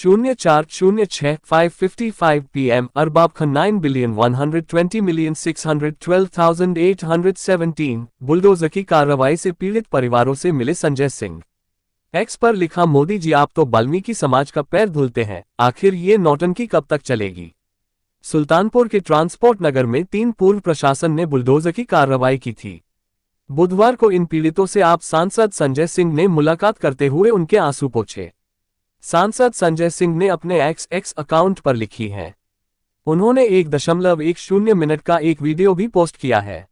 0406 PM Arbab Khan 9,120,612,817 bulldozer की कार्रवाई से पीड़ित परिवारों से मिले संजय सिंह। एक्स पर लिखा, मोदी जी आप तो वाल्मीकि समाज का पैर धुलते हैं, आखिर ये नौटंकी कब तक चलेगी। सुल्तानपुर के ट्रांसपोर्ट नगर में 3 पूर्व प्रशासन ने बुलडोजर की कार्रवाई की थी। बुधवार को इन पीड़ितों से आप सांसद संजय सिंह ने मुलाकात करते हुए उनके आंसू पोंछे। सांसद संजय सिंह ने अपने एक्स अकाउंट पर लिखी है। उन्होंने 1.10 मिनट का एक वीडियो भी पोस्ट किया है,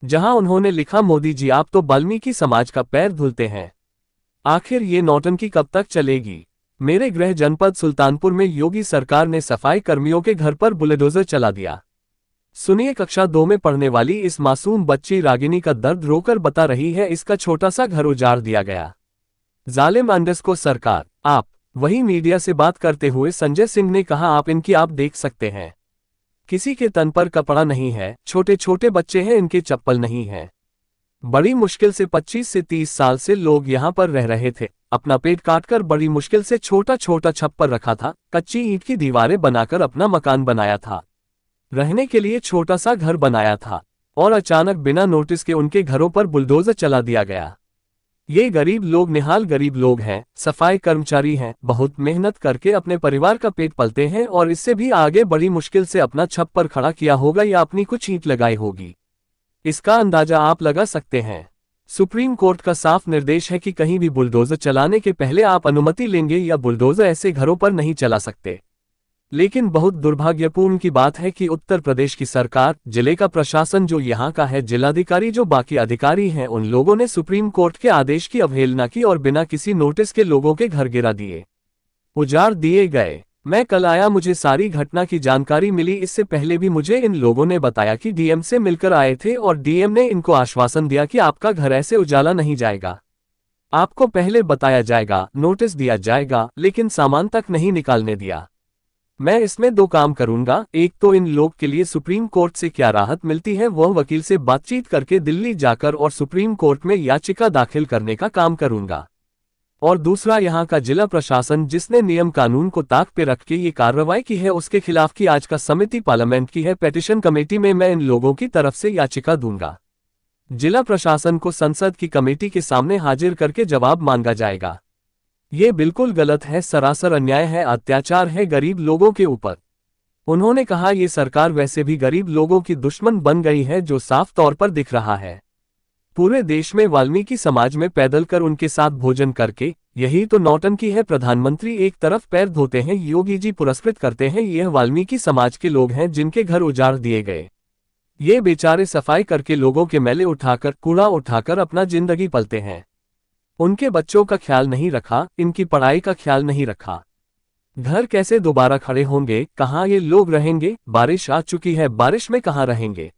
जहां उन्होंने लिखा, मोदी जी आप तो वाल्मीकि समाज का पैर धुलते हैं, आखिर ये नौटंकी कब तक चलेगी। मेरे गृह जनपद सुल्तानपुर में योगी सरकार ने सफाई कर्मियों के घर पर बुलडोजर चला दिया। सुनिए, कक्षा 2 में पढ़ने वाली इस मासूम बच्ची रागिनी का दर्द रोकर बता रही है, इसका छोटा सा घर उजाड़ दिया गया। जालिम अंडरस्कोर सरकार आप। वहीं मीडिया से बात करते हुए संजय सिंह ने कहा, आप देख सकते हैं, किसी के तन पर कपड़ा नहीं है, छोटे छोटे बच्चे हैं, इनके चप्पल नहीं है। बड़ी मुश्किल से 25 से 30 साल से लोग यहां पर रह रहे थे। अपना पेट काटकर बड़ी मुश्किल से छोटा छोटा छप्पर रखा था, कच्ची ईंट की दीवारें बनाकर अपना मकान बनाया था, रहने के लिए छोटा सा घर बनाया था, और अचानक बिना नोटिस के उनके घरों पर बुलडोजर चला दिया गया। ये गरीब लोग निहाल गरीब लोग हैं, सफाई कर्मचारी हैं, बहुत मेहनत करके अपने परिवार का पेट पलते हैं, और इससे भी आगे बड़ी मुश्किल से अपना छप्पर खड़ा किया होगा या अपनी कुछ ईंट लगाई होगी। इसका अंदाजा आप लगा सकते हैं। सुप्रीम कोर्ट का साफ निर्देश है कि कहीं भी बुलडोजर चलाने के पहले आप अनुमति लेंगे या बुलडोजर ऐसे घरों पर नहीं चला सकते। लेकिन बहुत दुर्भाग्यपूर्ण की बात है कि उत्तर प्रदेश की सरकार, जिले का प्रशासन जो यहाँ का है, जिलाधिकारी जो बाकी अधिकारी हैं, उन लोगों ने सुप्रीम कोर्ट के आदेश की अवहेलना की और बिना किसी नोटिस के लोगों के घर गिरा दिए, उजाड़ दिए गए। मैं कल आया, मुझे सारी घटना की जानकारी मिली। इससे पहले भी मुझे इन लोगों ने बताया कि डीएम से मिलकर आए थे और डीएम ने इनको आश्वासन दिया कि आपका घर ऐसे उजाला नहीं जाएगा, आपको पहले बताया जाएगा, नोटिस दिया जाएगा, लेकिन सामान तक नहीं निकालने दिया। मैं इसमें 2 काम करूंगा, एक तो इन लोग के लिए सुप्रीम कोर्ट से क्या राहत मिलती है वह वकील से बातचीत करके दिल्ली जाकर और सुप्रीम कोर्ट में याचिका दाखिल करने का काम करूंगा, और दूसरा यहाँ का जिला प्रशासन जिसने नियम कानून को ताक पे रख के ये कार्रवाई की है उसके खिलाफ की आज का समिति पार्लियामेंट की है, पेटिशन कमेटी में मैं इन लोगों की तरफ से याचिका दूंगा। जिला प्रशासन को संसद की कमेटी के सामने हाजिर करके जवाब मांगा जाएगा। ये बिल्कुल गलत है, सरासर अन्याय है, अत्याचार है गरीब लोगों के ऊपर। उन्होंने कहा, ये सरकार वैसे भी गरीब लोगों की दुश्मन बन गई है, जो साफ तौर पर दिख रहा है। पूरे देश में वाल्मीकि समाज में पैदल कर उनके साथ भोजन करके, यही तो नौटंकी है। प्रधानमंत्री एक तरफ पैर धोते हैं, योगी जी पुरस्कृत करते हैं, यह वाल्मीकि समाज के लोग हैं जिनके घर उजाड़ दिए गए। ये बेचारे सफाई करके लोगों के मैले उठाकर, कूड़ा उठाकर अपना जिंदगी पलते हैं। उनके बच्चों का ख्याल नहीं रखा, इनकी पढ़ाई का ख्याल नहीं रखा। घर कैसे दोबारा खड़े होंगे, कहाँ ये लोग रहेंगे। बारिश आ चुकी है, बारिश में कहाँ रहेंगे।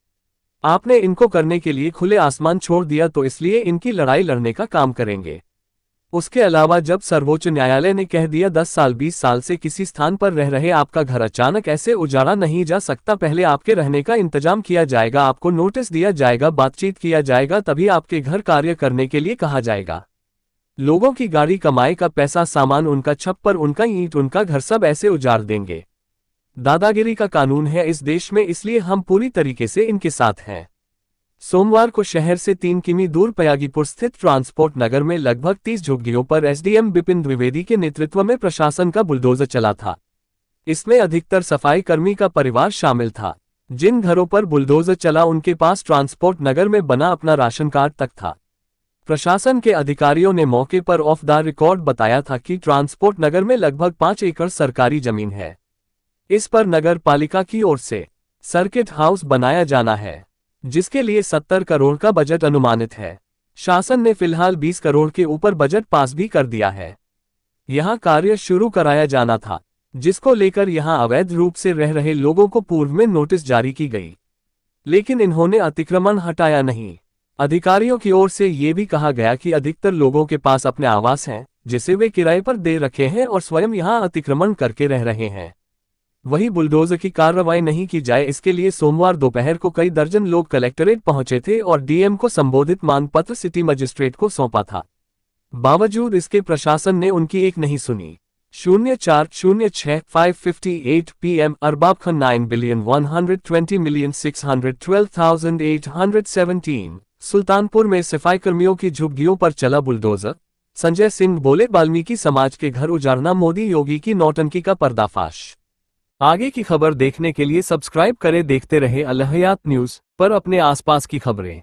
आपने इनको करने के लिए खुले आसमान छोड़ दिया, तो इसलिए इनकी लड़ाई लड़ने का काम करेंगे। उसके अलावा जब सर्वोच्च न्यायालय ने कह दिया 10 साल 20 साल से किसी स्थान पर रह रहे आपका घर अचानक ऐसे उजाड़ा नहीं जा सकता, पहले आपके रहने का इंतजाम किया जाएगा, आपको नोटिस दिया जाएगा, बातचीत किया जाएगा, तभी आपके घर कार्य करने के लिए कहा जाएगा। लोगों की गाड़ी, कमाई का पैसा, सामान, उनका छप्पर, उनका ईंट, उनका घर सब ऐसे उजाड़ देंगे। दादागिरी का कानून है इस देश में, इसलिए हम पूरी तरीके से इनके साथ हैं। सोमवार को शहर से 3 किमी दूर पयागीपुर स्थित ट्रांसपोर्ट नगर में लगभग 30 झुग्गियों पर एसडीएम विपिन द्विवेदी के नेतृत्व में प्रशासन का बुलडोजर चला था। इसमें अधिकतर सफाई कर्मी का परिवार शामिल था। जिन घरों पर बुलडोजर चला उनके पास ट्रांसपोर्ट नगर में बना अपना राशन कार्ड तक था। प्रशासन के अधिकारियों ने मौके पर ऑफ द रिकॉर्ड बताया था कि ट्रांसपोर्ट नगर में लगभग 5 एकड़ सरकारी जमीन है। इस पर नगर पालिका की ओर से सर्किट हाउस बनाया जाना है, जिसके लिए 70 करोड़ का बजट अनुमानित है। शासन ने फिलहाल 20 करोड़ के ऊपर बजट पास भी कर दिया है। यहां कार्य शुरू कराया जाना था, जिसको लेकर यहां अवैध रूप से रह रहे लोगों को पूर्व में नोटिस जारी की गई, लेकिन इन्होंने अतिक्रमण हटाया नहीं। अधिकारियों की ओर से ये भी कहा गया कि अधिकतर लोगों के पास अपने आवास हैं, जिसे वे किराए पर दे रखे हैं और स्वयं यहां अतिक्रमण करके रह रहे हैं। वही बुलडोजर की कार्रवाई नहीं की जाए, इसके लिए सोमवार दोपहर को कई दर्जन लोग कलेक्टरेट पहुंचे थे और डीएम को संबोधित मांग पत्र सिटी मजिस्ट्रेट को सौंपा था। बावजूद इसके प्रशासन ने उनकी एक नहीं सुनी। 0406 PM अरबाब खान 9,120,612,817। सुल्तानपुर में सफाई कर्मियों की झुग्गियों पर चला बुलडोजर। संजय सिंह बोले वाल्मीकि समाज के घर उजाड़ना मोदी योगी की नौटंकी का पर्दाफाश। आगे की खबर देखने के लिए सब्सक्राइब करें। देखते रहे अल हयात न्यूज पर अपने आसपास की खबरें।